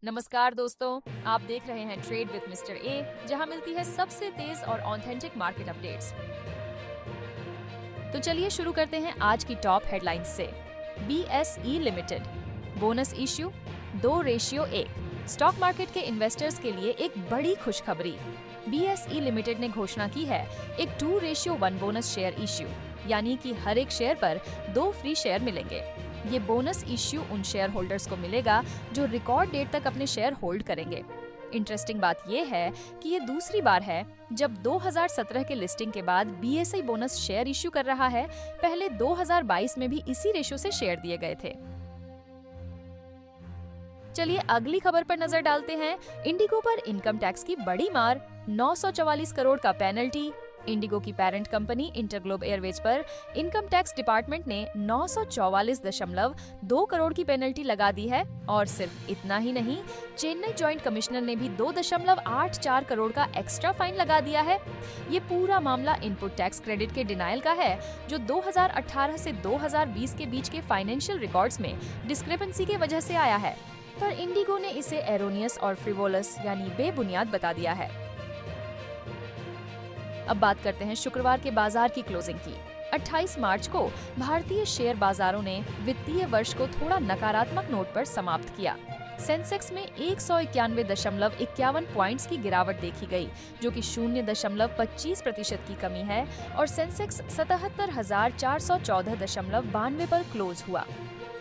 नमस्कार दोस्तों, आप देख रहे हैं ट्रेड विद मिस्टर ए, जहां मिलती है सबसे तेज और ऑथेंटिक मार्केट अपडेट्स। तो चलिए शुरू करते हैं आज की टॉप हेडलाइंस से। BSE limited bonus issue 2:1। Stock market के इन्वेस्टर्स के लिए एक बड़ी खुशखबरी। BSE लिमिटेड ने घोषणा की है एक 2:1 बोनस शेयर इश्यू, यानी कि हर एक शेयर पर 2 फ्री शेयर मिलेंगे। ये बोनस इश्यू उन शेयर होल्डर्स को मिलेगा जो रिकॉर्ड डेट तक अपने शेयर होल्ड करेंगे। इंटरेस्टिंग बात यह है कि ये दूसरी बार है जब 2017 के लिस्टिंग के बाद BSE बोनस शेयर इश्यू कर रहा है। पहले 2022 में भी इसी रेशो से शेयर दिए गए थे। चलिए अगली खबर पर नजर डालते हैं। इंडिगो पर इनकम टैक्स की बड़ी मार, 944 करोड़ का पेनल्टी। इंडिगो की पेरेंट कंपनी इंटरग्लोब एयरवेज पर इनकम टैक्स डिपार्टमेंट ने 944.2 करोड़ की पेनल्टी लगा दी है। और सिर्फ इतना ही नहीं, चेन्नई जॉइंट कमिश्नर ने भी 2.84 करोड़ का एक्स्ट्रा फाइन लगा दिया है। ये पूरा मामला इनपुट टैक्स क्रेडिट के डिनायल का है, जो 2018 से 2020 के बीच के फाइनेंशियल रिकॉर्ड्स में डिस्क्रिपेंसी की वजह से आया है। पर इंडिगो ने इसे एरोनियस और फ्रिवोलस यानी बेबुनियाद बता दिया है। अब बात करते हैं शुक्रवार के बाजार की क्लोजिंग की। 28 मार्च को भारतीय शेयर बाजारों ने वित्तीय वर्ष को थोड़ा नकारात्मक नोट पर समाप्त किया। सेंसेक्स में 191.51 पॉइंट्स की गिरावट देखी गई, जो कि 0.25% की कमी है, और सेंसेक्स 77,414.92 पर क्लोज हुआ।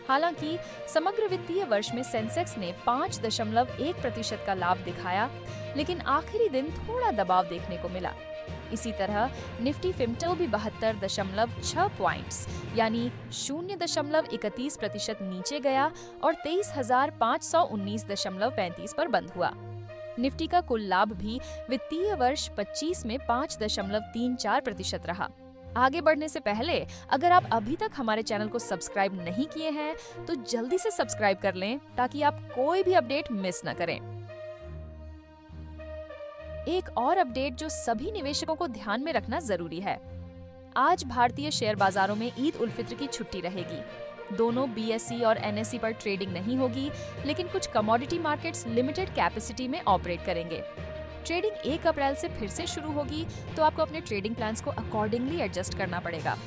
हालांकि समग्र वित्तीय वर्ष में सेंसेक्स ने 5.1% का लाभ दिखाया, लेकिन आखिरी दिन थोड़ा दबाव देखने को मिला। इसी तरह निफ्टी फिफ्टी भी 72.6 पॉइंट्स यानी 0.31% नीचे गया और 23,519.35 पर बंद हुआ। निफ्टी का कुल लाभ भी वित्तीय वर्ष 25 में 5.34% रहा। आगे बढ़ने से पहले अगर आप अभी तक हमारे चैनल को सब्सक्राइब नहीं किए हैं तो जल्दी से सब्सक्राइब कर लें, ताकि आप कोई भी अपडेट मिस न करें। एक और अपडेट जो सभी निवेशकों को ध्यान में रखना जरूरी है। आज भारतीय शेयर बाजारों में ईद उल फित्र की छुट्टी रहेगी। दोनों BSE और NSE पर ट्रेडिंग नहीं होगी, लेकिन कुछ कमोडिटी मार्केट्स लिमिटेड कैपेसिटी में ऑपरेट करेंगे। ट्रेडिंग 1 अप्रैल से फिर से शुरू होगी, तो आपको अपने ट्रेडिंग प्लान्स को अकॉर्डिंगली एडजस्ट करना पड़ेगा।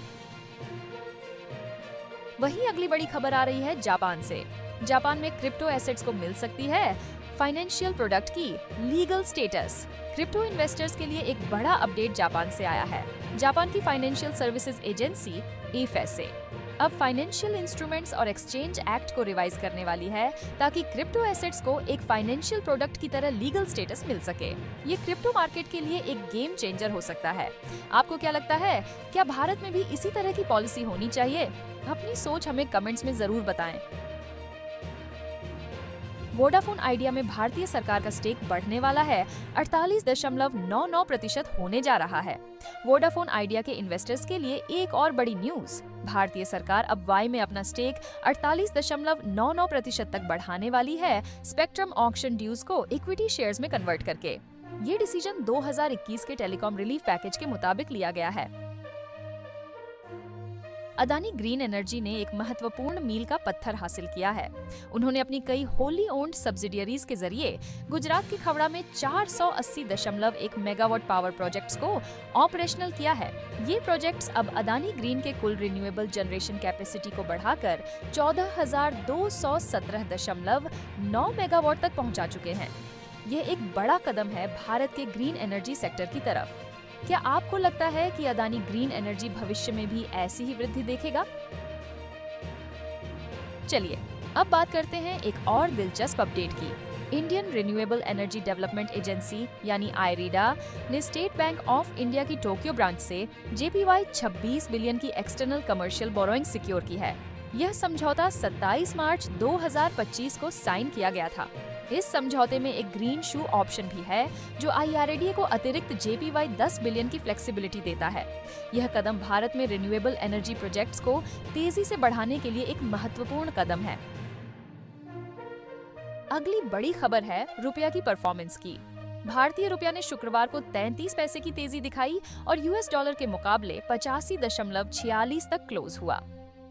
वहीं अगली बड़ी खबर आ रही है जापान से। जापान में क्रिप्टो एसेट्स को मिल सकती है फाइनेंशियल प्रोडक्ट की लीगल स्टेटस। क्रिप्टो इन्वेस्टर्स के लिए एक बड़ा अपडेट जापान से आया है। जापान की फाइनेंशियल सर्विसेज एजेंसी FSA अब फाइनेंशियल इंस्ट्रूमेंट्स और एक्सचेंज एक्ट को रिवाइज करने वाली है, ताकि क्रिप्टो एसेट्स को एक फाइनेंशियल प्रोडक्ट की तरह लीगल स्टेटस मिल सके। ये क्रिप्टो मार्केट के लिए एक गेम चेंजर हो सकता है। आपको क्या लगता है, क्या भारत में भी इसी तरह की पॉलिसी होनी चाहिए? अपनी सोच हमें कमेंट्स में जरूर बताएं। वोडाफोन आइडिया में भारतीय सरकार का स्टेक बढ़ने वाला है, 48.99% होने जा रहा है। वोडाफोन आइडिया के इन्वेस्टर्स के लिए एक और बड़ी न्यूज। भारतीय सरकार अब वाई में अपना स्टेक 48.99% तक बढ़ाने वाली है, स्पेक्ट्रम ऑक्शन ड्यूज को इक्विटी शेयर्स में कन्वर्ट करके। ये डिसीजन 2021 के टेलीकॉम रिलीफ पैकेज के मुताबिक लिया गया है। अदानी ग्रीन एनर्जी ने एक महत्वपूर्ण मील का पत्थर हासिल किया है। उन्होंने अपनी कई होली ओन्ड सब्सिडियरीज के जरिए गुजरात के खवड़ा में 480.1 मेगावाट पावर प्रोजेक्ट्स को ऑपरेशनल किया है। ये प्रोजेक्ट्स अब अदानी ग्रीन के कुल रिन्यूएबल जनरेशन कैपेसिटी को बढ़ाकर 14,217.9 मेगावाट तक पहुंचा चुके हैं। ये एक बड़ा कदम है भारत के ग्रीन एनर्जी सेक्टर की तरफ। क्या आपको लगता है कि अदानी ग्रीन एनर्जी भविष्य में भी ऐसी ही वृद्धि देखेगा? चलिए अब बात करते हैं एक और दिलचस्प अपडेट की। Indian renewable energy development agency यानी IREDA ने स्टेट बैंक ऑफ इंडिया की टोक्यो ब्रांच से JPY 26 बिलियन की एक्सटर्नल कमर्शियल बोरोइंग सिक्योर की है। यह समझौता 27 मार्च 2025 को साइन किया गया था। इस समझौते में एक ग्रीन शू ऑप्शन भी है, जो IREDA को अतिरिक्त JPY 10 बिलियन की फ्लेक्सिबिलिटी देता है। यह कदम भारत में रिन्यूएबल एनर्जी प्रोजेक्ट्स को तेजी से बढ़ाने के लिए एक महत्वपूर्ण कदम है। अगली बड़ी खबर है रुपया की परफॉर्मेंस की। भारतीय रुपया ने शुक्रवार को 33 पैसे की तेजी दिखाई और US डॉलर के मुकाबले 85.46 तक क्लोज हुआ।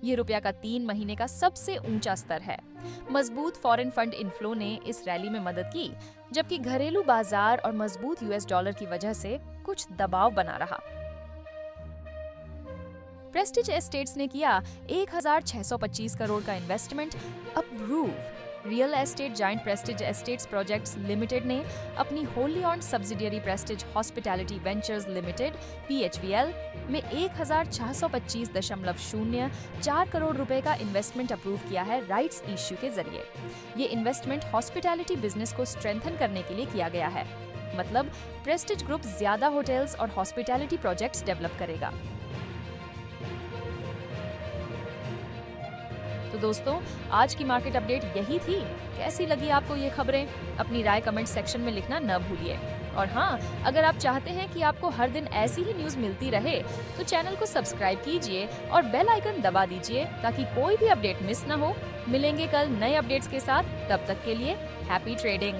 ये रुपया का 3 महीने का सबसे ऊंचा स्तर है। मजबूत फॉरेन फंड इनफ्लो ने इस रैली में मदद की, जबकि घरेलू बाजार और मजबूत यूएस डॉलर की वजह से कुछ दबाव बना रहा। प्रेस्टीज एस्टेट्स ने किया 1625 करोड़ का investment approve. Real estate giant Prestige estates projects limited ने अपनी Holi owned subsidiary Prestige hospitality ventures limited (PHVL) में 1625.04 करोड़ रुपए का इन्वेस्टमेंट अप्रूव किया है राइट्स इश्यू के जरिए। ये इन्वेस्टमेंट हॉस्पिटैलिटी बिजनेस को स्ट्रेंथन करने के लिए किया गया है। मतलब प्रेस्टीज ग्रुप ज्यादा होटल्स और हॉस्पिटैलिटी प्रोजेक्ट्स डेवलप करेगा। तो दोस्तों, आज की मार्केट अपडेट यही थी। कैसी लगी आपको ये खबरें? अपनी राय कमेंट सेक्शन में लिखना न भूलिए। और हाँ, अगर आप चाहते हैं कि आपको हर दिन ऐसी ही न्यूज़ मिलती रहे, तो चैनल को सब्सक्राइब कीजिए और बेल आइकन दबा दीजिए ताकि कोई भी अपडेट मिस न हो। मिलेंगे कल नए अपडेट्स के साथ, तब तक के लिए हैप्पी ट्रेडिंग।